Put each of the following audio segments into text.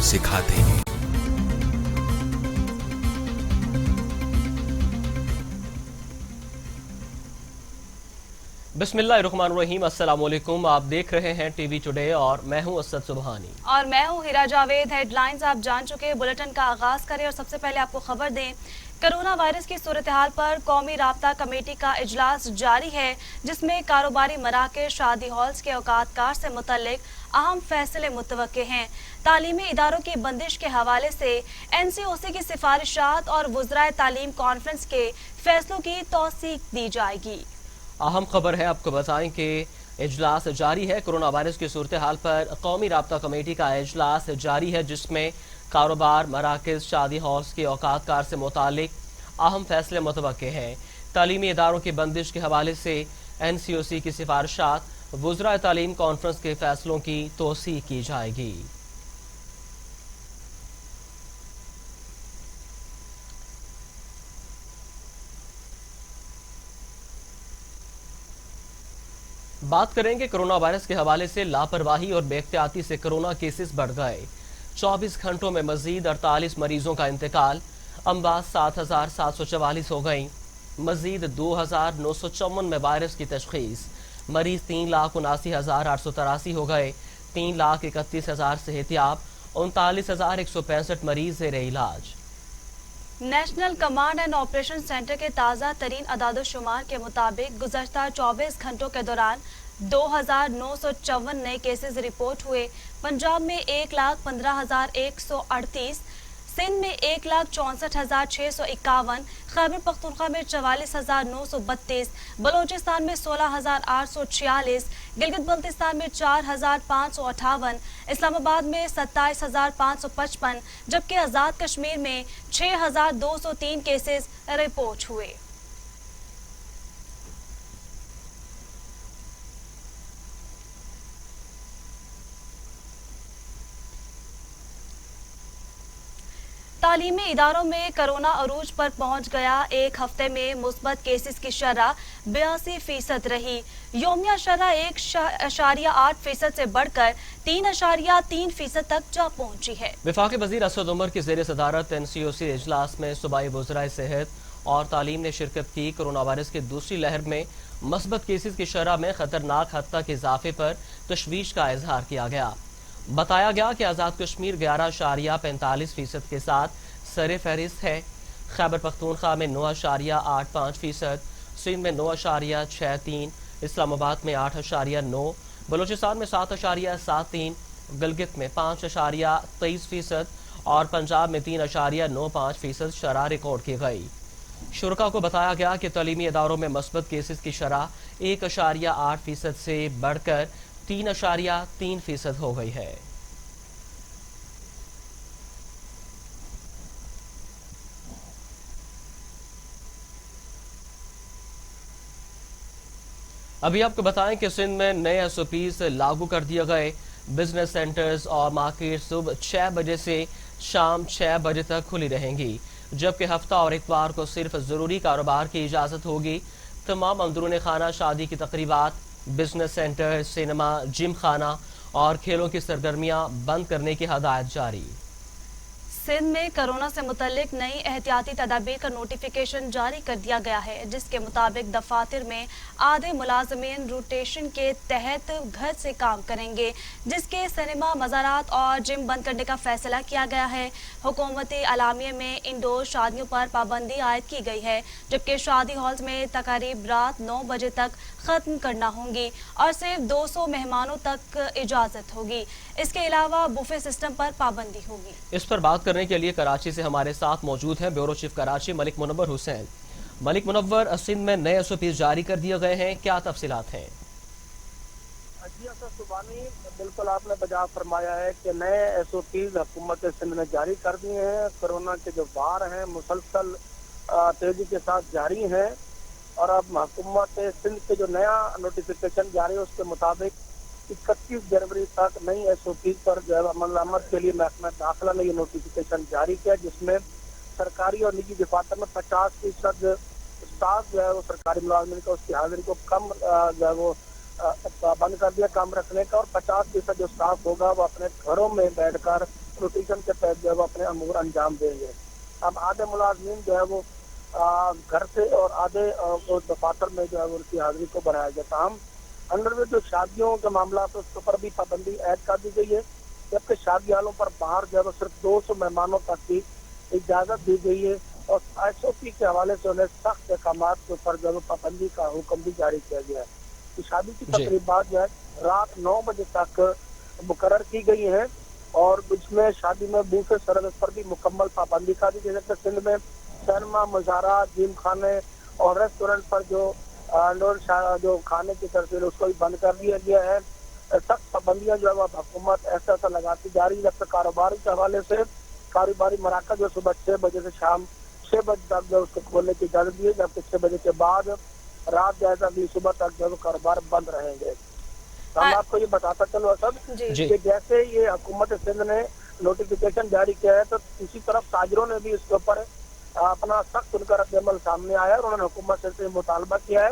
सिखाते हैं। बिस्मिल्लाहिर्रहमानिर्रहीम, अस्सलाम वालेकुम। आप देख रहे हैं टीवी टुडे और मैं हूं असद सुबहानी और मैं हूं हिरा जावेद। हेडलाइंस आप जान चुके हैं, बुलेटिन का आगाज करें और सबसे पहले आपको खबर दें। कोरोना वायरस की सूरत हाल पर कौमी राब्ता कमेटी का इजलास जारी है, जिसमें कारोबारी मराकज़, शादी हॉल्स के औकातकार से मुतल्लिक अहम फैसले मुतवक्के हैं। तालीमी इदारों की बंदिश के हवाले से NCOC की सिफारिशात और वुज़राए तालीम कॉन्फ्रेंस के फैसलों की तौसीक दी जाएगी। अहम खबर है, आपको बताएं कि इजलास जारी है। कोरोना वायरस की सूरत हाल पर कौमी राब्ता कमेटी का इजलास जारी है, जिसमें कारोबार मराकज़, शादी हॉल्स के औकातकार से मुतालिक अहम फैसले मुतवक्के हैं। तालीमी इदारों की बंदिश के हवाले से NCOC की सिफारिशात, वुज़राए तालीम कॉन्फ्रेंस के फैसलों की तौसीक की जाएगी। बात करेंगे कोरोना वायरस के हवाले से। लापरवाही और बेख्तियाती से कोरोना केसेस बढ़ गए। 24 घंटों में मजीद 48 मरीजों का इंतकाल। अमवात 7,744 हो गई। मजीद 2,954 में वायरस की तशखीस। मरीज 3,79,883 हो गए। 3,31,000 सेहतियाब। 39,165 मरीज ज़ेरे इलाज। National command and operation centre के ताज़ा तरीन अदाद-ओ-शुमार के मुताबिक गुज़श्ता 24 घंटों के दौरान 2,954 नए केसेस रिपोर्ट हुए। पंजाब में 1,15,138, सिंध में 1,64,651, खैबर पख्तूनख्वा में 44,932, बलोचिस्तान में 16,846, गिलगित बल्तिस्तान में 4,558, इस्लामाबाद में 27,555, जबकि आज़ाद कश्मीर में 6,203 केसेस रिपोर्ट हुए। तालीमी इदारों में कोरोना अरूज पर पहुंच गया। एक हफ्ते में मुस्बत केसेस की शरह 82% रही। योमिया शरह 1.8% से बढ़कर 3.3% तक जा पहुंची है। वफाकी वज़ीर असद उमर की ज़ेर सदारत NCOC इजलास में सूबाई वुज़राए सेहत और तालीम ने शिरकत की। कोरोना वायरस की दूसरी लहर में मस्बत केसेस की शरह में खतरनाक हद तक इजाफे पर तशवीश का इजहार किया गया। बताया गया कि आज़ाद कश्मीर 11.45% के साथ सरे फहरिस्त है। खैबर पख्तूनख्वा में 9.85%, सिंध में 9.63%, इस्लामाबाद में 8.9%, बलोचिस्तान में 7.73%, गिलगित में 5.23% और पंजाब में 3.95% शरह रिकॉर्ड की गई। शुरका को बताया गया कि तालीमी इदारों में मस्बत केसेस की शरह 1.8% से बढ़कर 3.3% हो गई है। अभी आपको बताएं कि सिंध में नए SOPs लागू कर दिए गए। बिजनेस सेंटर्स और मार्केट सुबह 6 बजे से शाम 6 बजे तक खुली रहेंगी, जबकि हफ्ता और इतवार को सिर्फ जरूरी कारोबार की इजाजत होगी। तमाम अंदरूनी खाना, शादी की तकरीबात, बिजनेस सेंटर, सिनेमा, जिम खाना और खेलों की सरगर्मियां बंद करने की हदायत जारी। सिंध में कोरोना से मुतल्लिक नई एहतियाती तदाबीर का नोटिफिकेशन जारी कर दिया गया है, जिसके मुताबिक दफातर में आधे मुलाजमीन रोटेशन के तहत घर से काम करेंगे, जिसके सिनेमा, मज़ारात और जिम बंद करने का फैसला किया गया है। हुकूमती अलामिये में इंडोर शादियों पर पाबंदी आयद की गई है, जबकि शादी हॉल्स में तकारीब रात 9 बजे तक ख़त्म करना होंगी और सिर्फ 200 मेहमानों तक इजाज़त होगी। इसके अलावा बुफे सिस्टम पर पाबंदी होगी। इस पर बात करने के लिए कराची से हमारे साथ मौजूद हैं ब्यूरो चीफ कराची मलिक मुनव्वर हुसैन। मलिक मुनव्वर, सिंध में नए SOPs जारी कर दिए गए हैं, क्या तफसीलात हैं? बिल्कुल आपने बजा फरमाया है कि नए SOPs हुकूमत सिंध ने जारी कर दिए हैं। कोरोना के जो वार हैं मुसलसल तेजी के साथ जारी हैं और अब हुकूमत सिंध के जो नया नोटिफिकेशन जारी है उसके मुताबिक 31 जनवरी तक नई SOPs पर जो है अमल के लिए महकमा दाखिला ने ये नोटिफिकेशन जारी किया, जिसमें सरकारी और निजी दफातर में 50% स्टाफ जो है वो सरकारी मुलाजमिन का उसकी हाजिरी को कम जो है वो बंद कर दिया काम रखने का, और 50% जो स्टाफ होगा वो अपने घरों में बैठकर रोटेशन के तहत जो है वो अपने अमूर अंजाम देंगे। अब आधे मुलाजमीन जो है वो घर से और आधे वो दफातर में जो है वो उनकी हाजिरी को बढ़ाया गया। तमाम अंडर में जो शादियों के मामला तो उसके ऊपर भी पाबंदी ऐड कर दी गई है, जबकि शादी हालों पर बाहर जो है वो सिर्फ 200 मेहमानों तक की इजाजत दी गई है और SOP के हवाले से उन्हें सख्त अहकामात के ऊपर जो है पाबंदी का हुक्म भी जारी किया गया है। तो शादी की तकरीबात जो है रात 9 बजे तक मुकर्रर की गई है और इसमें शादी में बूफे सरगस पर भी मुकम्मल पाबंदी कर दी गई है। सिंध में सिनेमा, मुजारा, जिम खाने और रेस्टोरेंट पर जो खाने की तरफ उसको भी बंद कर दिया गया है। सख्त पाबंदियां जो है वो हुकूमत ऐसा लगाती जा रही है। जबकि कारोबारी के हवाले से कारोबारी मराकज जो सुबह 6 बजे से शाम 6 बजे तक जो उसको खोलने की इजाजत दी है, जबकि 6 बजे के बाद रात जो है अगली सुबह तक जो कारोबार बंद रहेंगे। तो हम आपको ये बताता चलो सब कि जैसे ये हुकूमत सिंध ने नोटिफिकेशन जारी किया है तो दूसरी तरफ ताजरों ने भी इसके ऊपर अपना सख्त उनका रद्द-ए-अमल सामने आया और उन्होंने हुकूमत से मुतालबा किया है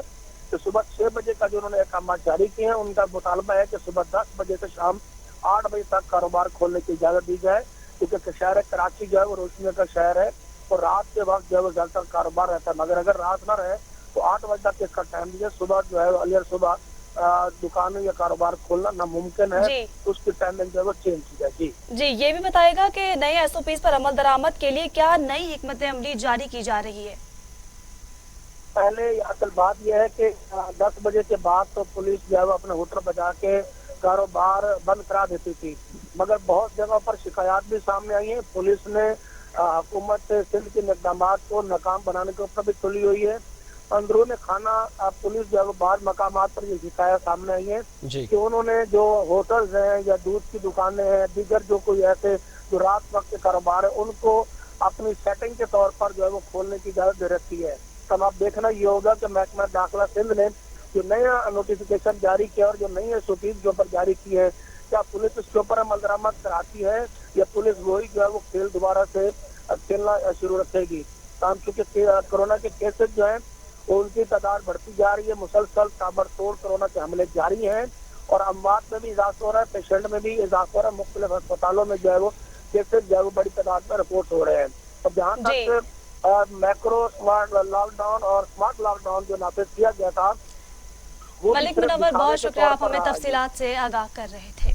कि सुबह 6 बजे का जो उन्होंने अहकाम जारी किए हैं उनका मुतालबा है कि सुबह 10 बजे से शाम 8 बजे तक कारोबार खोलने की इजाजत दी जाए, क्योंकि शहर कराची जो है वो रोशनी का शहर है और रात के वक्त जो है वो ज्यादातर कारोबार रहता है। मगर अगर रात न रहे तो 8 बजे तक इसका टाइम दीजिए। सुबह जो है अलियर सुबह दुकानों या कारोबार खोलना नामुमकिन है, तो उसकी टाइमिंग जो है वो चेंज की जाए। जी ये भी बताएगा कि नए SOPs पर अमल दरामद के लिए क्या नई हिकमत अमली जारी की जा रही है? पहले असल बात यह है कि 10 बजे के बाद तो पुलिस जो है वो अपने होटल बजा के कारोबार बंद करा देती थी, मगर बहुत जगह पर शिकायत भी सामने आई है। पुलिस ने हुकूमत से सिंध के इक़दामात को नाकाम बनाने के ऊपर भी तुली हुई है। अंदरून खाना पुलिस जो है बाद मकामात पर ये शिकायत सामने आई है कि उन्होंने जो होटल्स हैं या दूध की दुकानें हैं, दीगर जो कोई ऐसे जो रात वक्त के कारोबार है, उनको अपनी सेटिंग के तौर पर जो है वो खोलने की इजाजत दे रखी है। तब आप देखना ये होगा कि महकमा दाखिला सिंध ने जो नया नोटिफिकेशन जारी किया और जो नई SOPs के ऊपर जारी की है, क्या पुलिस इसके ऊपर अमल दरामद कराती है या पुलिस वही जो है वो खेल दोबारा से खेलना शुरू रखेगी। क्योंकि कोरोना के केसेस जो है उनकी तादाद बढ़ती जा रही है, मुसलसल ताबड़तोड़ कोरोना के हमले जारी हैं और अमवात में भी इजाफा हो रहा है, पेशेंट में भी इजाफा हो रहा है। मुख्तलिफ अस्पतालों में जो है वो केसेस जो है वो बड़ी तादाद में रिपोर्ट हो रहे हैं। और जहाँ तक मैक्रो स्मार्ट लॉकडाउन और स्मार्ट लॉकडाउन जो नाफिज किया गया था, मलिक मुनव्वर बहुत शुक्रिया, आप हमें तफसीलात से आगाह कर रहे थे।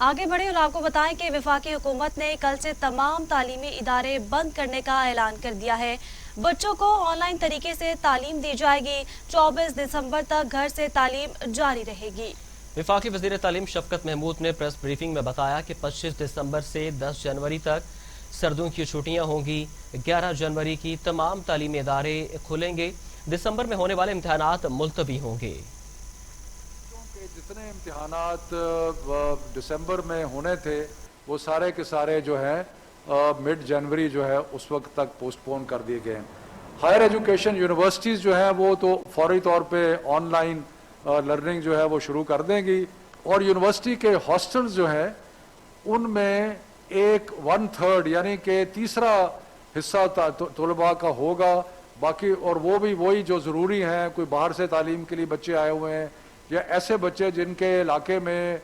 आगे बढ़े और आपको बताएं कि वफाकी हुकूमत ने कल से तमाम तालीमी इदारे बंद करने का ऐलान कर दिया है। बच्चों को ऑनलाइन तरीके से तालीम दी जाएगी। 24 दिसंबर तक घर से तालीम जारी रहेगी। वफाकी वज़ीर तालीम शफकत महमूद ने प्रेस ब्रीफिंग में बताया कि 25 दिसंबर से 10 जनवरी तक सर्दियों की छुट्टियां होंगी। 11 जनवरी की तमाम तालीमी इदारे खुलेंगे। दिसंबर में होने वाले इम्तिहानात मुलतवी होंगे। जितने इम्तिहानात दिसंबर में होने थे वो सारे के सारे जो है मिड जनवरी जो है उस वक्त तक पोस्टपोन कर दिए गए हैं। हायर एजुकेशन यूनिवर्सिटीज़ जो है वो तो फौरी तौर पे ऑनलाइन लर्निंग जो है वो शुरू कर देंगी और यूनिवर्सिटी के हॉस्टल्स जो है उनमें 1/3 यानी कि तीसरा हिस्सा तलबा का होगा। बाकी और वो भी वही जो ज़रूरी हैं, कोई बाहर से तालीम के लिए बच्चे आए हुए हैं या ऐसे बच्चे जिनके इलाके में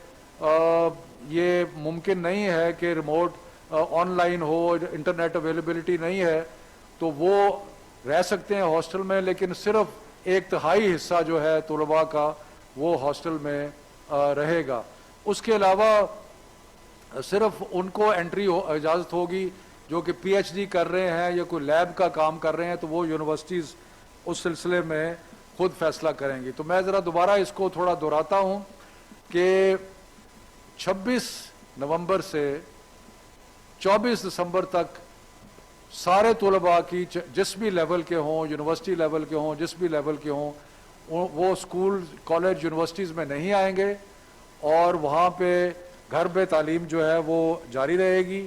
ये मुमकिन नहीं है कि रिमोट ऑनलाइन हो, इंटरनेट अवेलेबिलिटी नहीं है, तो वो रह सकते हैं हॉस्टल में, लेकिन सिर्फ 1/3 हिस्सा जो है तलबा का वो हॉस्टल में रहेगा। उसके अलावा सिर्फ उनको एंट्री इजाज़त होगी जो कि PhD कर रहे हैं या कोई लैब का काम कर रहे हैं, तो वो यूनिवर्सिटीज़ उस सिलसिले में खुद फैसला करेंगी। तो मैं ज़रा दोबारा इसको थोड़ा दोहराता हूँ कि 26 नवंबर से 24 दिसंबर तक सारे तलबा की जिस भी लेवल के हों, यूनिवर्सिटी लेवल के हों, जिस भी लेवल के हों, वो स्कूल कॉलेज यूनिवर्सिटीज़ में नहीं आएंगे और वहाँ पे घर पे तालीम जो है वो जारी रहेगी।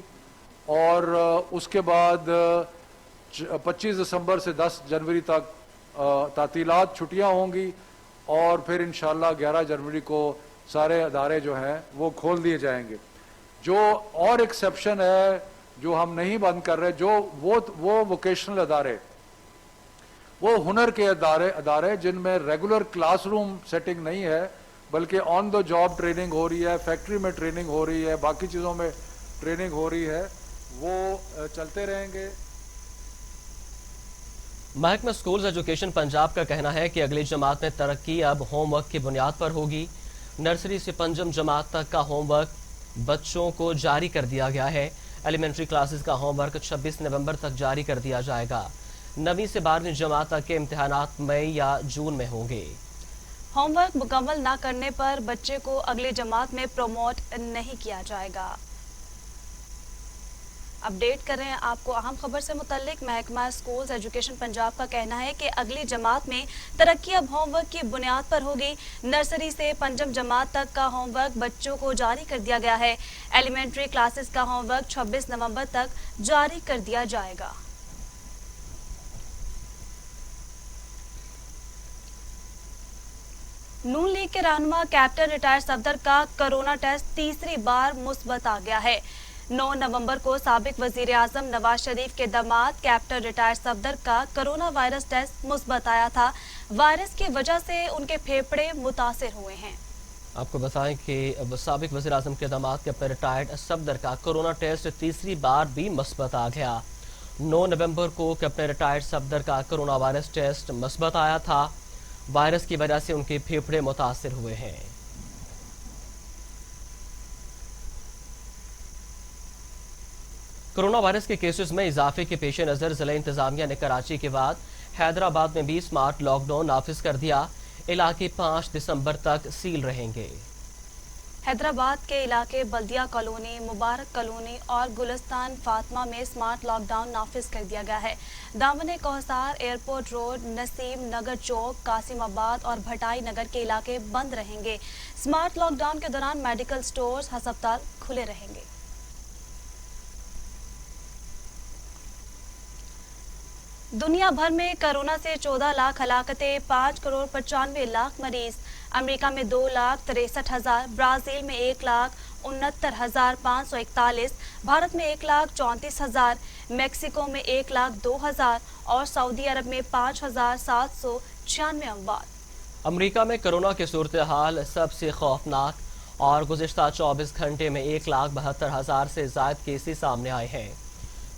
और उसके बाद 25 दिसंबर से 10 जनवरी तक तातीलात छुट्टियां होंगी और फिर इंशाल्लाह 11 जनवरी को सारे अदारे जो हैं वो खोल दिए जाएंगे। जो और एक्सेप्शन है जो हम नहीं बंद कर रहे, जो वो वोकेशनल अदारे वो हुनर के अदारे जिनमें रेगुलर क्लासरूम सेटिंग नहीं है, बल्कि ऑन द जॉब ट्रेनिंग हो रही है, फैक्ट्री में ट्रेनिंग हो रही है, बाकी चीज़ों में ट्रेनिंग हो रही है, वो चलते रहेंगे। महकमा स्कूल्स एजुकेशन पंजाब का कहना है कि अगली जमात में तरक्की अब होमवर्क की बुनियाद पर होगी। नर्सरी से पंचम जमात तक का होमवर्क बच्चों को जारी कर दिया गया है। एलिमेंट्री क्लासेस का होमवर्क 26 नवंबर तक जारी कर दिया जाएगा। 9वीं से 12वीं जमात तक के इम्तिहानात मई या जून में होंगे। होमवर्क मुकम्मल ना करने पर बच्चे को अगली जमात में प्रमोट नहीं किया जाएगा। अपडेट कर रहे हैं आपको अहम खबर से मुतल्लिक। महकमा स्कूल्स एजुकेशन पंजाब का कहना है कि अगली जमात में तरक्की अब होमवर्क की बुनियाद पर होगी। नर्सरी से पंचम जमात तक का होमवर्क बच्चों को जारी कर दिया गया है। एलिमेंट्री क्लासेस का होमवर्क 26 नवंबर तक जारी कर दिया जाएगा। नून लीग के रहनुमा कैप्टन रिटायर्ड सफदर का कोरोना टेस्ट तीसरी बार मुस्बत आ गया है। 9 नवंबर को साबिक वजीर आजम नवाज शरीफ के दामाद कैप्टन रिटायर्ड सफदर का कोरोना वायरस टेस्ट मुस्बत आया था। वायरस की वजह से उनके फेफड़े मुतासिर हुए हैं। आपको बताएं कि साबिक वजीर आजम के दामाद कैप्टन रिटायर्ड सफदर का कोरोना टेस्ट तीसरी बार भी मुस्बत आ गया। 9 नवंबर को कैप्टन रिटायर्ड सफदर का कोरोना वायरस टेस्ट मुस्बत आया था। वायरस की वजह से उनके फेफड़े मुतासिर हुए हैं। कोरोना वायरस के केसेस में इजाफे के पेश नज़र जिला इंतजामिया ने कराची के बाद हैदराबाद में भी स्मार्ट लॉकडाउन नाफिज कर दिया। इलाके 5 दिसंबर तक सील रहेंगे। हैदराबाद के इलाके बल्दिया कॉलोनी, मुबारक कॉलोनी और गुलिस्तान फातिमा में स्मार्ट लॉकडाउन नाफिज कर दिया गया है। दामन कोहसार, एयरपोर्ट रोड, नसीम नगर चौक, कासिमाबाद और भटाई नगर के इलाके बंद रहेंगे। स्मार्ट लॉकडाउन के दौरान मेडिकल स्टोर्स, अस्पताल खुले रहेंगे। दुनिया भर में कोरोना से 14 लाख हलाकतें, 5 करोड़ 95 लाख मरीज। अमेरिका में 2,63,000, ब्राजील में 1,69,541, भारत में 1,34,000, मैक्सिको में 1,02,000 और सऊदी अरब में 5,796 अमवात। अमेरिका में कोरोना की सूरत हाल सबसे खौफनाक और गुज़िश्ता 24 घंटे में 1,72,000 से ज़ायद केसेस सामने आए हैं।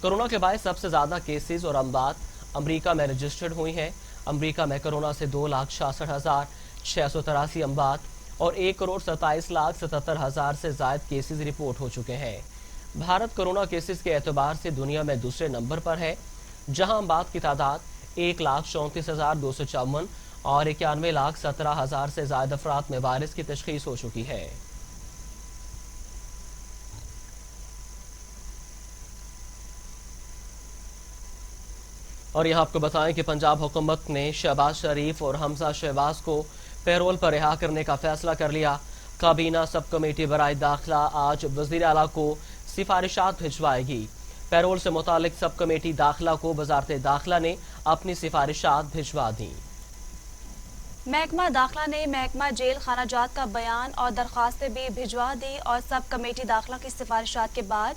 कोरोना के बाद सबसे ज़्यादा केसेस और अमवात अमेरिका में रजिस्टर्ड हुई हैं। अमेरिका में कोरोना से 2,66,683 अमवात और 1,27,77,000 से ज़ायद केसेस रिपोर्ट हो चुके हैं। भारत कोरोना केसेस के एतबार से दुनिया में दूसरे नंबर पर है, जहां अमवात की तादाद 1,34,254 और 91,17,000 से ज़ायद अफराद में वायरस की तशख़ीस हो चुकी है। और यहाँ आपको बताएं कि पंजाब हुकूमत ने शहबाज शरीफ और हमजा शहबाज को पैरोल पर रिहा करने का फैसला कर लिया। काबीना सब कमेटी बराए दाखिला आज वज़ीर आला को सिफारिशात भिजवाएगी। पैरोल से मुतालिक सब कमेटी दाखिला को वज़ारत दाखिला ने अपनी सिफारिशात भिजवा दी। महकमा दाखिला ने महकमा जेल खानाजात का बयान और दरख्वास्तें भी भिजवा दी और सब कमेटी दाखिला की सिफारिशात के बाद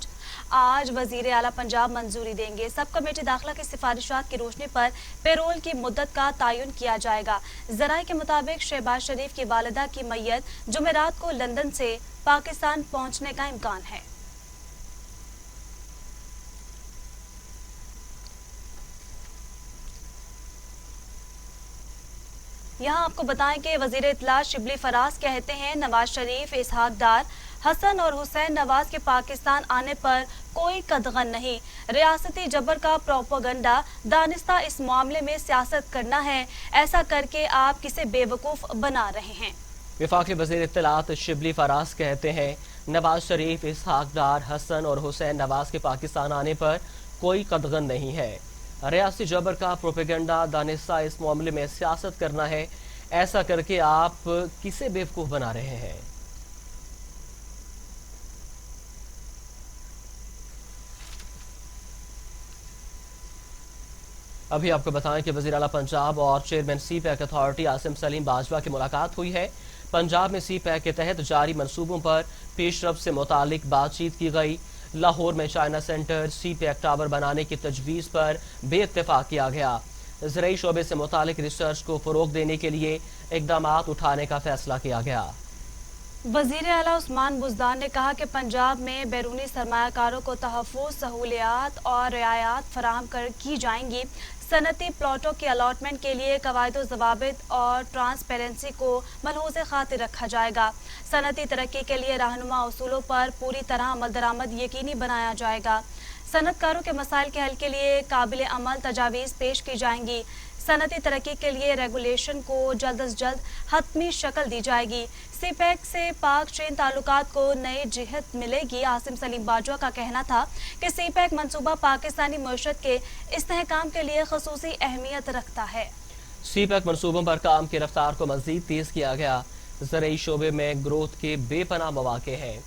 आज वजीर आला पंजाब मंजूरी देंगे। सब कमेटी दाखिला की सिफारिशात की रोशनी पर पेरोल की मुद्दत का तयन किया जाएगा। ज़राए के मुताबिक शहबाज शरीफ की वालिदा की मैयत जुमेरात को लंदन से पाकिस्तान पहुंचने का इम्कान है। यहाँ आपको बताएं कि वजीर इत्तला शिबली फराज कहते हैं नवाज शरीफ, इसहाक डार, हसन और हुसैन नवाज के पाकिस्तान आने पर कोई कदगन नहीं। रियासती जबर का प्रोपेगेंडा दानिस्ता इस मामले में सियासत करना है। ऐसा करके आप किसे बेवकूफ़ बना रहे हैं। वफाकी वज़ीर इत्तलात शिबली फराज कहते हैं नवाज शरीफ, इसहाक डार, हसन और हुसैन नवाज के पाकिस्तान आने पर कोई कदगन नहीं है। रियासती जबर का प्रोपेगेंडा दानिस्ता इस मामले में सियासत करना है। ऐसा करके आप किसे बेवकूफ़ बना रहे हैं। अभी आपको बताएं कि वज़ीर आला पंजाब और chairman C pack authority Asim Salim Bajwa की मुलाकात हुई है। पंजाब में सी पैक के तहत जारी मंसूबों पर पेशरफ्त से मुतालिक बातचीत की गई। लाहौर में चाइना सेंटर, सी पैक टावर बनाने की तजवीज़ पर बेइत्तेफाक किया गया। ज़राई शोबे से मुतालिक रिसर्च को फ़रोग़ देने के लिए इक़दामात उठाने का फैसला किया गया। वज़ीर आला उस्मान बुज़दार ने कहा कि पंजाब में बैरूनी सरमायाकारों को तहफ़्फ़ुज़, सहूलियात और रियायत फराहम की जाएंगी। सनती प्लॉटों की अलॉटमेंट के लिए कवायद ज़वाबित और ट्रांसपेरेंसी को मलहूज़ खातिर रखा जाएगा। सनती तरक्की के लिए रहनुमा उसूलों पर पूरी तरह अमल दरामद यकीनी बनाया जाएगा। सनतकारों के मसाइल के हल के लिए काबिल अमल तजावीज़ पेश की जाएंगी। सनती तरक्की के लिए रेगुलेशन को जल्द अज जल्द हतमी शक्ल दी जाएगी। सीपैक से पाक चीन ताल्लुकात को नई जिहत मिलेगी। आसिम सलीम बाजवा का कहना था कि सीपैक मंसूबा पाकिस्तानी मईशत के इस्तेहकाम के लिए खसूसी अहमियत रखता है। सीपैक मंसूबों पर काम की रफ्तार को मज़ीद तेज़ किया गया। ज़राई शोबे में ग्रोथ के बेपनाह मौक़े हैं।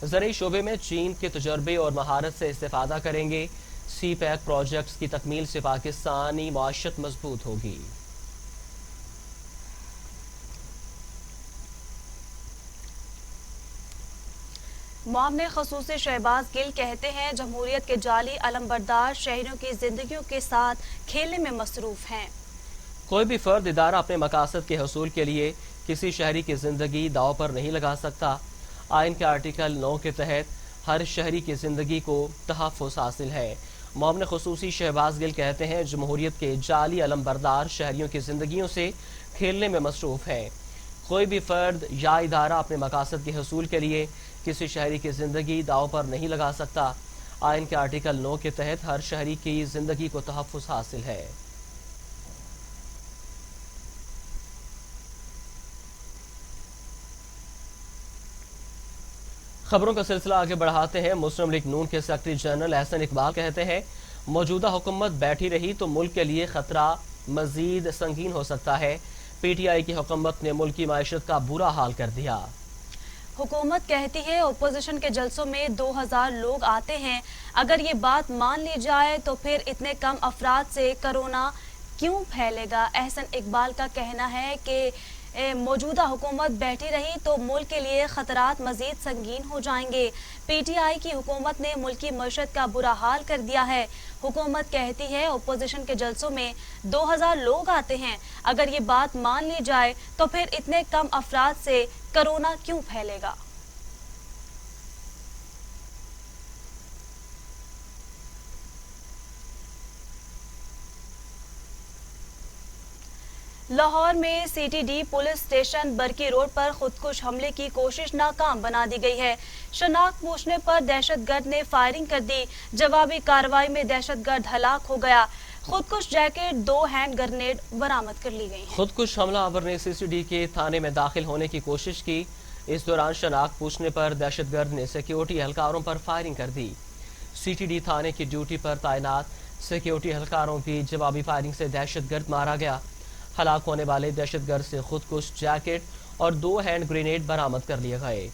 ज़राई शोबे में चीन के तजर्बे और महारत से इस्तेफादा करेंगे। सीपैक प्रोजेक्ट्स की तकमील से पाकिस्तानी माशत मजबूत होगी। मामले खसूसी शहबाज गिल कहते हैं जमहूरियत के जाली अलमबरदार शहरियों की जिंदगियों के साथ खेलने में मसरूफ हैं। कोई भी फर्द इदारा अपने मकासद के हसूल के लिए किसी शहरी की जिंदगी दाव पर नहीं लगा सकता। आइन के आर्टिकल 9 के तहत हर शहरी की जिंदगी को तहफ़्फ़ुज़ हासिल है। मामले खसूसी शहबाज गिल कहते हैं जमहूरियत के जाली अलमबरदार शहरियों की जिंदगियों से खेलने में मसरूफ है। कोई भी फर्द या इदारा अपने मकासद के हसूल के लिए किसी शहरी की जिंदगी दाव पर नहीं लगा सकता। आइन के आर्टिकल 9 के तहत हर शहरी की जिंदगी को तहफ़्फ़ुज़ हासिल है। खबरों का सिलसिला आगे बढ़ाते हैं। मुस्लिम लीग नून के सेक्रेटरी जनरल अहसन इकबाल कहते हैं मौजूदा हुकूमत बैठी रही तो मुल्क के लिए खतरा मजीद संगीन हो सकता है। पीटीआई की हुकूमत ने मुल्क की माइशत का बुरा हाल कर दिया। हुकूमत कहती है ओपोजिशन के जलसों में 2000 लोग आते हैं। अगर ये बात मान ली जाए तो फिर इतने कम अफराद से कोरोना क्यों फैलेगा। अहसन इकबाल का कहना है कि मौजूदा हुकूमत बैठी रही तो मुल्क के लिए खतरात मजीद संगीन हो जाएंगे। पीटीआई की हुकूमत ने मुल्क की मईशत का बुरा हाल कर दिया है। हुकूमत कहती है ओपोजिशन के जलसों में 2000 लोग आते हैं। अगर ये बात मान ली जाए तो फिर इतने कम अफराद से कोरोना क्यों फैलेगा। लाहौर में सीटीडी पुलिस स्टेशन बरकी रोड पर खुदकुश हमले की कोशिश नाकाम बना दी गई है। शनाख्त पूछने पर दहशतगर्द ने फायरिंग कर दी। जवाबी कार्रवाई में दहशतगर्द हलाक हो गया। खुदकुश जैकेट, 2 हैंड ग्रेनेड बरामद कर ली गई। खुदकुश हमलावर ने सीसीडी के थाने में दाखिल होने की कोशिश की। इस दौरान शनाख्त पूछने पर दहशतगर्द ने सिक्योरिटी एहलकारों पर फायरिंग कर दी। सीटीडी थाने की ड्यूटी पर तैनात सिक्योरिटी एहलकारों की जवाबी फायरिंग से दहशतगर्द मारा गया। हलाक होने वाले दहशतगर्द से खुदकुश जैकेट और 2 हैंड ग्रेनेड बरामद कर लिए गए।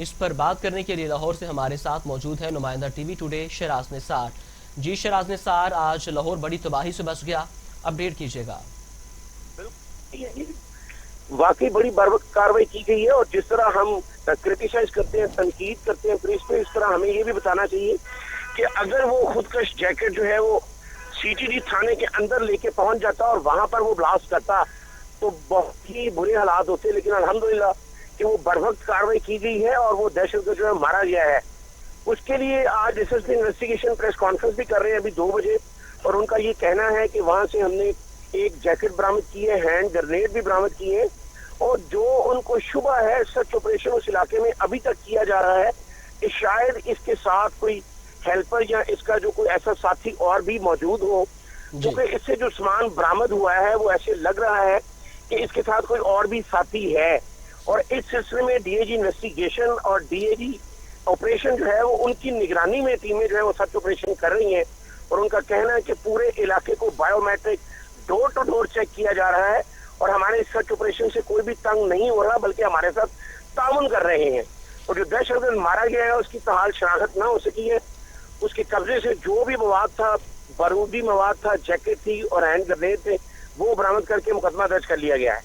इस पर बात करने के लिए लाहौर से हमारे साथ मौजूद है नुमाइंदा टीवी टुडे शराज निसार। जी शराज निसार, आज लाहौर बड़ी तबाही से बच गया, अपडेट कीजिएगा। वाकई बड़ी बर्बाद कार्रवाई की गई है और जिस तरह हम क्रिटिसाइज करते हैं, तनकीद करते हैं पुलिस पे, इस तरह हमें ये भी बताना चाहिए कि अगर वो खुदकश जैकेट जो है वो सीटीडी थाने के अंदर लेके पहुंच जाता और वहां पर वो ब्लास्ट करता तो बहुत ही बुरे हालात होते। लेकिन अल्हम्दुलिल्लाह कि वो बर्वक्त कार्रवाई की गई है और वो दहशतगर्द जो है मारा गया है। उसके लिए आज एसएसपी इन्वेस्टिगेशन प्रेस कॉन्फ्रेंस भी कर रहे हैं अभी 2 बजे और उनका ये कहना है कि वहां से हमने एक जैकेट बरामद की है, हैंड ग्रेनेड भी बरामद किए हैं और जो उनको शुबा है सर्च ऑपरेशन उस इलाके में अभी तक किया जा रहा है कि शायद इसके साथ कोई हेल्पर या इसका जो कोई ऐसा साथी और भी मौजूद हो, क्योंकि इससे जो सामान बरामद हुआ है वो ऐसे लग रहा है कि इसके साथ कोई और भी साथी है। और इस सिलसिले में डीएजी इन्वेस्टिगेशन और डीएजी ऑपरेशन जो है वो उनकी निगरानी में टीमें जो है वो सर्च ऑपरेशन कर रही हैं और उनका कहना है कि पूरे इलाके को biometric door to door check किया जा रहा है और हमारे सर्च ऑपरेशन से कोई भी तंग नहीं हो रहा बल्कि हमारे साथ ताउन कर रहे हैं। और जो दहशतगर्द मारा गया है उसकी तहाल शनाख्त न हो सकी है, उसके कब्जे से जो भी मवाद था, बारूदी मवाद था, जैकेट थी और हैंड ग्रेनेड थे, वो बरामद करके मुकदमा दर्ज कर लिया गया है।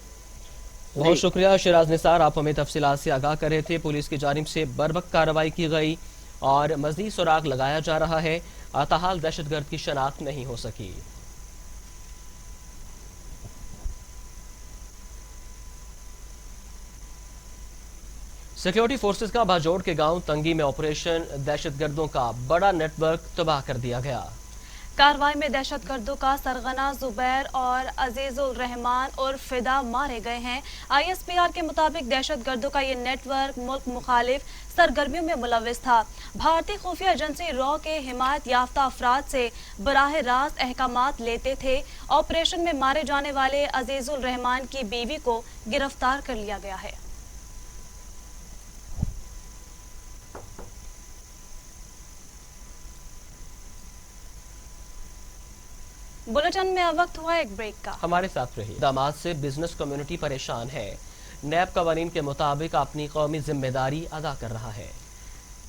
बहुत शुक्रिया शराज निसार, आप हमें तफसीलात से आगाह कर रहे थे। पुलिस की जानिब से बर्वक्त कार्रवाई की गई और मजीद सुराग लगाया जा रहा है। ताहाल दहशतगर्द की शनाख्त नहीं हो सकी। सिक्योरिटी फोर्सेस का भाजोड़ के गांव तंगी में ऑपरेशन, दहशतगर्दों का बड़ा नेटवर्क तबाह कर दिया गया। कार्रवाई में दहशतगर्दों का सरगना जुबैर और अजीजुल रहमान और फिदा मारे गए हैं। ISPR के मुताबिक दहशतगर्दों का ये नेटवर्क मुल्क मुखालिफ सरगर्मियों में मुलविस था। भारतीय खुफिया एजेंसी रॉ के हिमायत याफ्ता अफराद से बराह रास्त अहकामात लेते थे। ऑपरेशन में मारे जाने वाले अजीजुल रहमान की बीवी को गिरफ्तार कर लिया गया है। बुलेटिन में अब वक्त हुआ एक ब्रेक का। हमारे साथ रहिए। दामाद से बिजनेस कम्युनिटी परेशान है। नैब कवानीन के मुताबिक अपनी कौमी जिम्मेदारी अदा कर रहा है।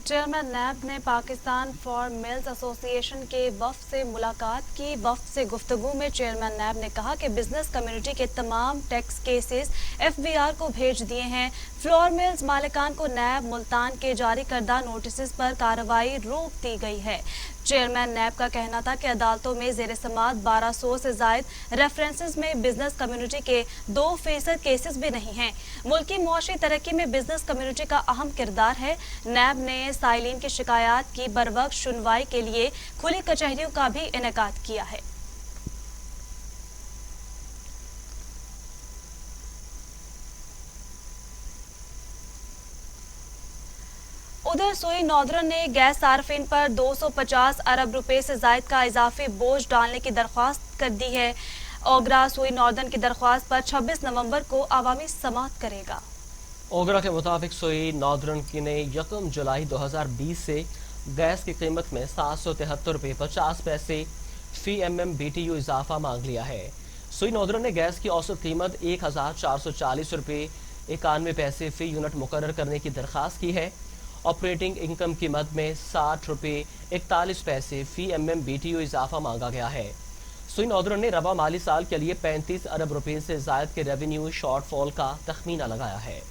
चेयरमैन नैब ने पाकिस्तान फॉर मिल्स एसोसिएशन के वफ्द से मुलाकात की। वफ्द से गुफ्तगू में चेयरमैन नैब ने कहा कि बिजनेस कम्युनिटी के तमाम टैक्स केसेस FBR को भेज दिए हैं। फ्लोर मिल्स मालिकान को नैब मुल्तान के जारी करदा नोटिस पर कार्रवाई रोक दी गई है। चेयरमैन नैब का कहना था कि अदालतों में ज़ेर समाअत 1200 से जायद रेफरेंसेस में बिजनेस कम्युनिटी के 2% केसेस भी नहीं हैं। मुल्की मुआशी तरक्की में बिजनेस कम्युनिटी का अहम किरदार है। नैब ने साइलिन की शिकायत की बरवक्त सुनवाई के लिए खुली कचहरियों का भी इनेकाद किया है। उधर सुई नॉर्दर्न ने गैस सार्फिन पर 250 अरब रुपए से जायद का इजाफी बोझ डालने की दरख्वास्त कर दी है। ओगरा सुई नॉर्दर्न की दरख्वास्त पर 26 नवंबर को अवामी समाअत करेगा। ओगरा के मुताबिक सुई नॉर्दर्न ने 1 जुलाई 2020 से गैस की कीमत में 773 रुपये 50 पैसे फी BTU इजाफा मांग लिया है। सुई नॉर्दर्न ने गैस की औसत कीमत 1440 रुपये 91 पैसे फी यूनिट मुकर्रर करने की दरख्वास्त की है। ऑपरेटिंग इनकम की मद में 60 रुपये 41 पैसे फी BTU इजाफा मांगा गया है। सुई नॉर्दर्न ने रबा माली साल के लिए 35 अरब रुपये से जायद के रेवेन्यू शॉर्टफॉल का तखमीना लगाया है।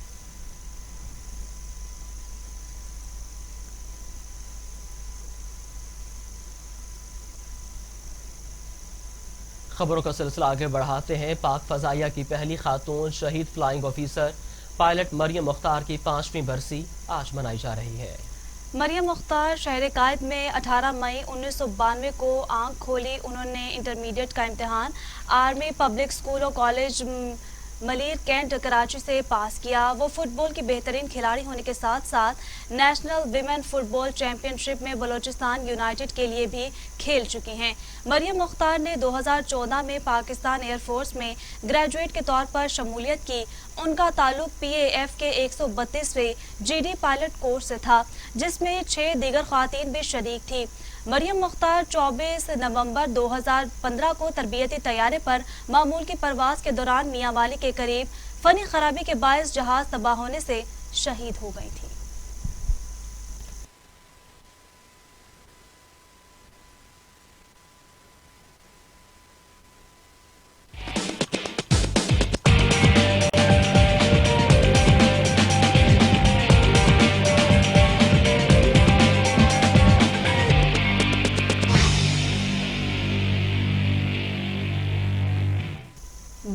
खबरों का सिलसिला आगे बढ़ाते हैं। पाक फजाइया की पहली खातून शहीद flying officer pilot Mariam Mukhtar की 5वीं बरसी आज मनाई जा रही है। मरियम मुख्तार शहर कायद में 18 मई 1992 को आंख खोली। उन्होंने इंटरमीडिएट का इम्तिहान आर्मी पब्लिक स्कूल और कॉलेज मलीर कैंट कराची से पास किया। वो फुटबॉल की बेहतरीन खिलाड़ी होने के साथ साथ नेशनल विमेन फुटबॉल चैंपियनशिप में बलोचिस्तान यूनाइटेड के लिए भी खेल चुकी हैं। मरियम मुख्तार ने 2014 में पाकिस्तान एयरफोर्स में ग्रेजुएट के तौर पर शमूलियत की। उनका ताल्लुक PAF के 132वें GD पायलट कोर्स से था, जिसमें 6 दीगर ख्वातीन भी शरीक थी। मरियम मुख्तार 24 नवंबर 2015 को तरबियती तैयारे पर मामूल की परवाज के दौरान मियांवाली के करीब फनी खराबी के बायस जहाज तबाह होने से शहीद हो गई थी।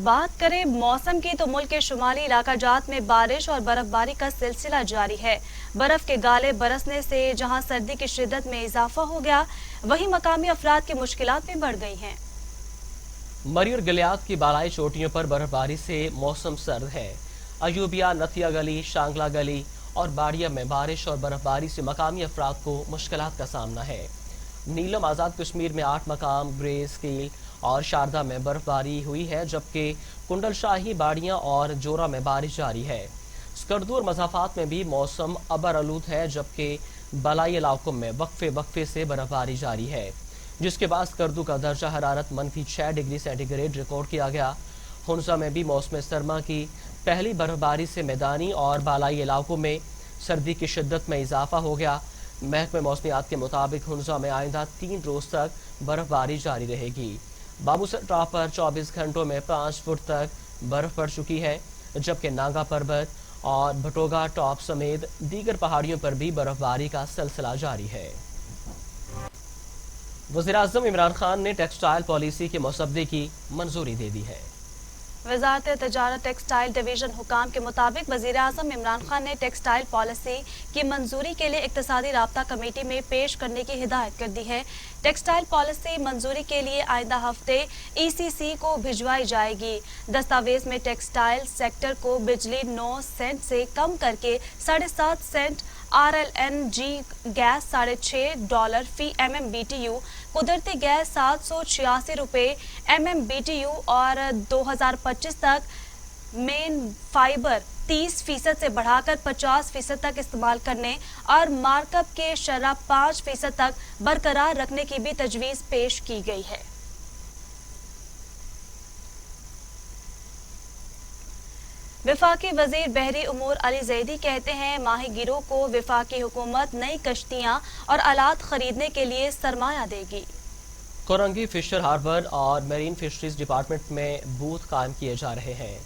बात करें मौसम की तो मुल्क के शुमाली इलाका जात में बारिश और बर्फबारी का सिलसिला जारी है। बर्फ के गाले बरसने से जहां सर्दी की शिद्दत में इजाफा हो गया, वहीं मकामी अफराद की मुश्किलात भी बढ़ गई हैं। मरी और गिलियात की बालाई चोटियों पर बर्फबारी से मौसम सर्द है। अयूबिया, नथिया गली, शांगला गली और बाड़िया में बारिश और बर्फबारी से मकामी अफराद को मुश्किलात का सामना है। नीलम आज़ाद कश्मीर में 8 मकाम, ग्रे स्केल और शारदा में बर्फबारी हुई है, जबकि कुंडल शाही, बाड़ियाँ और जोरा में बारिश जारी है। स्कर्दू और मज़ाफात में भी मौसम अबर आलूद है, जबकि बलाई इलाकों में वक्फे से बर्फबारी जारी है, जिसके बाद स्कर्दू का दर्जा हरारत -6 डिग्री सेंटीग्रेड रिकॉर्ड किया गया। हुंसा में भी मौसम सरमा की पहली बर्फबारी से मैदानी और बालाई इलाकों में सर्दी की शिद्दत में इजाफा हो गया। महकमे मौसमियात के मुताबिक हुंसा में आइंदा 3 रोज तक बर्फबारी जारी रहेगी। बाबूसर टॉप पर 24 घंटों में 5 फुट तक बर्फ पड़ चुकी है, जबकि नागा पर्वत और भटोगा टॉप समेत दीगर पहाड़ियों पर भी बर्फबारी का सिलसिला जारी है। वज़ीर-ए-आज़म इमरान खान ने टेक्सटाइल पॉलिसी के मसौदे की मंजूरी दे दी है। वजारत तजारत टेक्सटाइल डिवीजन हुकाम के मुताबिक वज़ीर आज़म इमरान खान ने टेक्सटाइल पॉलिसी की मंजूरी के लिए इक्तिसादी राब्ता कमेटी में पेश करने की हिदायत कर दी है। टेक्सटाइल पॉलिसी मंजूरी के लिए आइंदा हफ्ते ECC को भिजवाई जाएगी। दस्तावेज में टेक्सटाइल सेक्टर को बिजली 9 सेंट से कम करके 7.5 सेंट, RLNG गैस $6.5 फी MMBTU, कुदरती गैस 786 रुपये MMBTU और 2025 तक मेन फाइबर 30% से बढ़ाकर 50% तक इस्तेमाल करने और मार्कअप के शरह 5% तक बरकरार रखने की भी तजवीज़ पेश की गई है। वफाकी वजीर बहरी उमूर अली जैदी कहते हैं माहीगीरों को वफाकी हुकूमत नई कश्तियां और आलात खरीदने के लिए सरमाया देगी। कोरंगी फिशर हार्बर और मेरीन फिशरीज डिपार्टमेंट में बूथ कायम किए जा रहे हैं।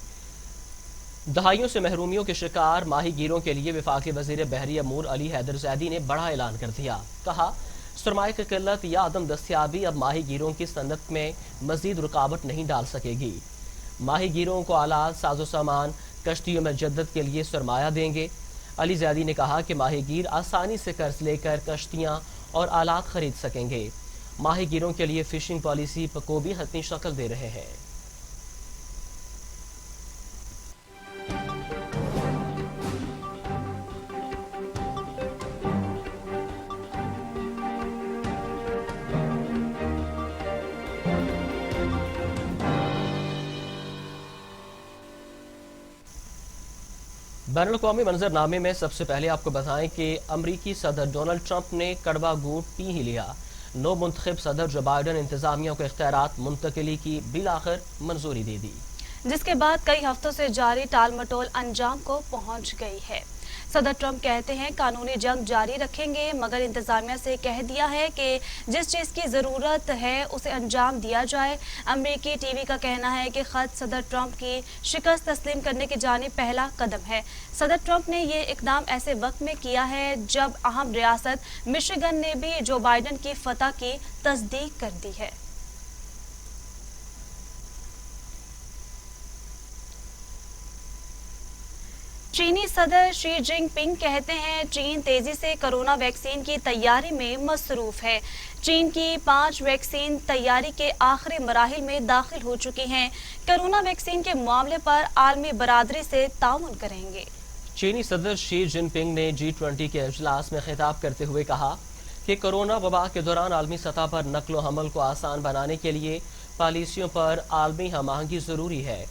दहाइयों से महरूमियों के शिकार माहीगीरों के लिए वफाकी वजीर बहरी उमूर अली हैदर जैदी ने बड़ा ऐलान कर दिया। कहा, सरमाए की किल्लत या अदम दस्तियाबी अब माहीगीरों की सनत में मजीद रुकावट नहीं डाल सकेगी। माहीगीरों को आलात, साजो सामान, कश्तियों में जद्दत के लिए सरमाया देंगे। अली जैदी ने कहा कि माहीगीर आसानी से कर्ज लेकर कश्तियां और आलात खरीद सकेंगे। माहीगीरों के लिए फिशिंग पॉलिसी को भी हतमी शक्ल दे रहे हैं। बैनुल-अक़वामी मंजरनामे में सबसे पहले आपको बताएं कि अमरीकी सदर डोनाल्ड ट्रंप ने कड़वा घूंट पी ही लिया। नो मुंतखब सदर जो बाइडन इंतजामिया को इख्तियारात मुंतकिली की बिलाखिर मंजूरी दे दी, जिसके बाद कई हफ्तों से जारी टाल मटोल अंजाम को पहुंच गई है। सदर ट्रंप कहते हैं कानूनी जंग जारी रखेंगे, मगर इंतजामिया से कह दिया है कि जिस चीज़ की ज़रूरत है उसे अंजाम दिया जाए। अमरीकी टीवी का कहना है कि ख़त सदर ट्रंप की शिकस्त तस्लीम करने की जानिब पहला कदम है। सदर ट्रंप ने ये इकदाम ऐसे वक्त में किया है जब अहम रियासत मिशिगन ने भी जो बाइडन की फतह की तस्दीक कर दी है। चीनी सदर शी जिनपिंग कहते हैं चीन तेजी से कोरोना वैक्सीन की तैयारी में मसरूफ है। चीन की 5 वैक्सीन तैयारी के आखिरी मराहिल में दाखिल हो चुकी हैं। कोरोना वैक्सीन के मामले पर आलमी बरादरी से ताउन करेंगे। चीनी सदर शी जिनपिंग ने G20 के इजलास में खिताब करते हुए कहा कि कोरोना वबा के दौरान आलमी सतह पर नकलो हमल को आसान बनाने के लिए पॉलिसियों पर आलमी हम आहंगी जरूरी है।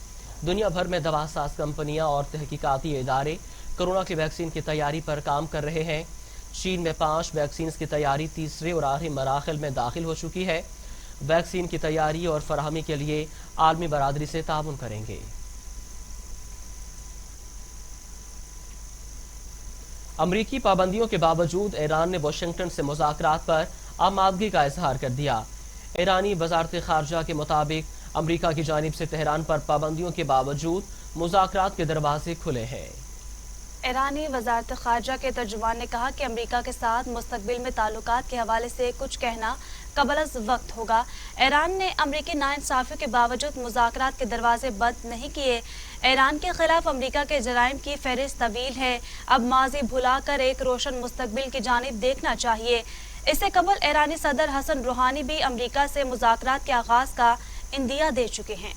दुनिया भर में दवासाज कंपनियां और तहकीकाती इदारे कोरोना की वैक्सीन की तैयारी पर काम कर रहे हैं। चीन में 5 वैक्सीन की तैयारी तीसरे और आखिरी मराहिल में दाखिल हो चुकी है। वैक्सीन की तैयारी और फराहमी के लिए आलमी बरादरी से ताउन करेंगे। अमरीकी पाबंदियों के बावजूद ईरान ने वाशिंगटन से मुज़ाकरात पर आमादगी का इजहार कर दिया। ईरानी वज़ारत ख़ारजा के मुताबिक अमरीका की जानिब से तेहरान पर पाबंदियों के बावजूद मुज़ाकरात के दरवाजे खुले हैं। ईरानी वज़ारत ख़ारजा के तर्जुमान ने कहा कि अमरीका के साथ मुस्तकबिल में ताल्लुकात के हवाले से कुछ कहना कबल वक्त होगा। ईरान ने अमरीकी नाइंसाफ़ियों के बावजूद मुज़ाकरात के दरवाजे बंद नहीं किए। ईरान के खिलाफ अमरीका के जराइम की फहरिस्त तवील है। अब माजी भुलाकर एक रोशन मुस्तकबिल की जानिब देखना चाहिए। इससे कबल ईरानी सदर हसन रूहानी भी अमरीका से मुज़ाकरात के आगाज़ का इंदिया दे चुके हैं।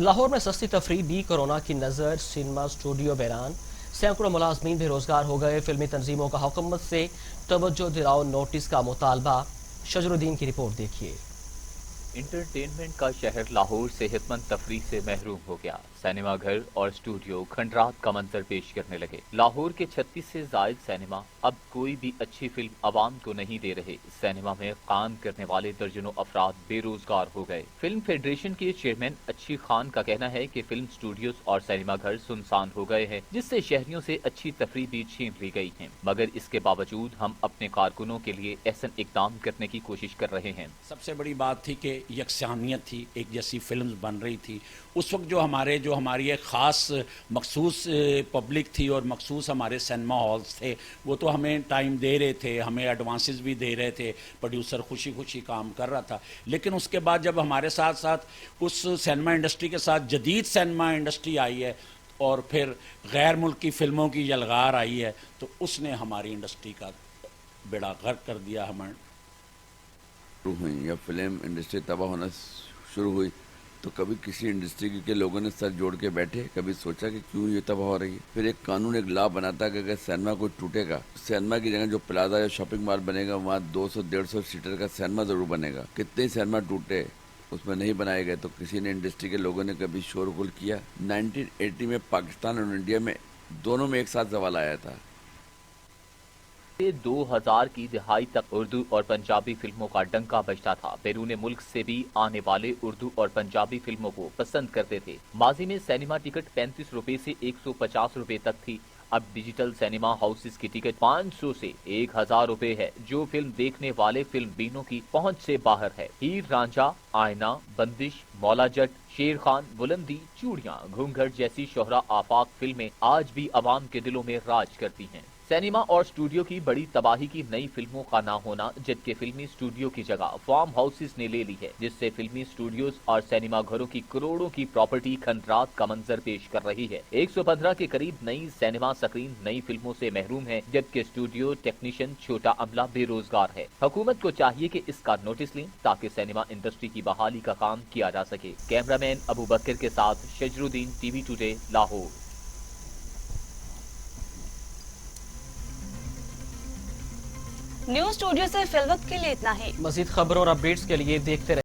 लाहौर में सस्ती तफरीह भी कोरोना की नज़र, सिनेमा स्टूडियो बैरान, सैकड़ों मुलाजमीन बेरोजगार हो गए। फिल्मी तंजीमों का हुकूमत से तवज्जो दिलाओ नोटिस का मुतालबा। शजरुद्दीन की रिपोर्ट देखिए। इंटरटेनमेंट का शहर लाहौर सेहतमंद तफरीह से महरूम हो गया। सिनेमा घर और स्टूडियो खंडरात का मंजर पेश करने लगे। लाहौर के 36 से जायद सिनेमा अब कोई भी अच्छी फिल्म आवाम को नहीं दे रहे। सिनेमा में काम करने वाले दर्जनों अफराद बेरोजगार हो गए। फिल्म फेडरेशन के चेयरमैन अच्छी खान का कहना है कि फिल्म स्टूडियोज और सिनेमा घर सुनसान हो गए हैं, जिससे शहरियों से अच्छी तफरीह भी छीन ली गई है। मगर इसके बावजूद हम अपने कारकुनों के लिए ऐसा इकदाम करने की कोशिश कर रहे हैं। सबसे बड़ी बात थी कि यकसानियत थी, एक जैसी फिल्म बन रही थी। उस वक्त जो हमारी एक ख़ास मखसूस पब्लिक थी और मखसूस हमारे सिनेमा हॉल्स थे, वो तो हमें टाइम दे रहे थे, हमें एडवांसेस भी दे रहे थे, प्रोड्यूसर खुशी खुशी काम कर रहा था। लेकिन उसके बाद जब हमारे साथ साथ उस सिनेमा इंडस्ट्री के साथ जदीद सिनेमा इंडस्ट्री आई है और फिर गैर मुल्की फ़िल्मों की यलगार आई है, तो उसने हमारी इंडस्ट्री का बेड़ा गर्क कर दिया। हमें शुरू हुई या फिल्म इंडस्ट्री तबाह होना शुरू हुई तो कभी किसी इंडस्ट्री के लोगों ने सर जोड़ के बैठे, कभी सोचा कि क्यों ये तबाह हो रही है। फिर एक कानून, एक लॉ बनाता कि अगर सिनेमा कोई टूटेगा, सिनेमा की जगह जो प्लाजा या शॉपिंग मॉल बनेगा वहाँ 200-150 सीटर का सिनेमा जरूर बनेगा। कितने सिनेमा टूटे, उसमें नहीं बनाए गए, तो किसी ने इंडस्ट्री के लोगों ने कभी शोरगुल किया। 1980 में पाकिस्तान और इंडिया में दोनों में एक साथ सवाल आया था। 2000 की दिहाई तक उर्दू और पंजाबी फिल्मों का डंका बजता था। बैरून मुल्क से भी आने वाले उर्दू और पंजाबी फिल्मों को पसंद करते थे। माजी में सिनेमा टिकट 35 रुपए से 150 रुपए तक थी। अब डिजिटल सिनेमा हाउसेस की टिकट 500 से 1000 रुपए है, जो फिल्म देखने वाले फिल्म बीनों की पहुंच से बाहर है। हीर रांझा, आयना, बंदिश, मौला जट, शेर खान, बुलंदी, चूड़ियां, घूंघट जैसी शोहरा आफाक फिल्में आज भी अवाम के दिलों में राज करती हैं। सिनेमा और स्टूडियो की बड़ी तबाही की नई फिल्मों का ना होना, जबकि फिल्मी स्टूडियो की जगह फार्म हाउसेस ने ले ली है, जिससे फिल्मी स्टूडियोज और सिनेमा घरों की करोड़ों की प्रॉपर्टी खंडरात का मंजर पेश कर रही है। 115 के करीब नई सिनेमा स्क्रीन नई फिल्मों से महरूम है, जबकि स्टूडियो टेक्नीशियन छोटा अमला बेरोजगार है। हुकूमत को चाहिए कि इसका नोटिस लें ताकि सिनेमा इंडस्ट्री की बहाली का काम किया जा सके। कैमरामैन अबू बकर के साथ Shajaruddin, TV today, Lahore. News studio से फिलवक्त के लिए इतना ही। मजीद खबरों और अपडेट्स के लिए देखते रहिए।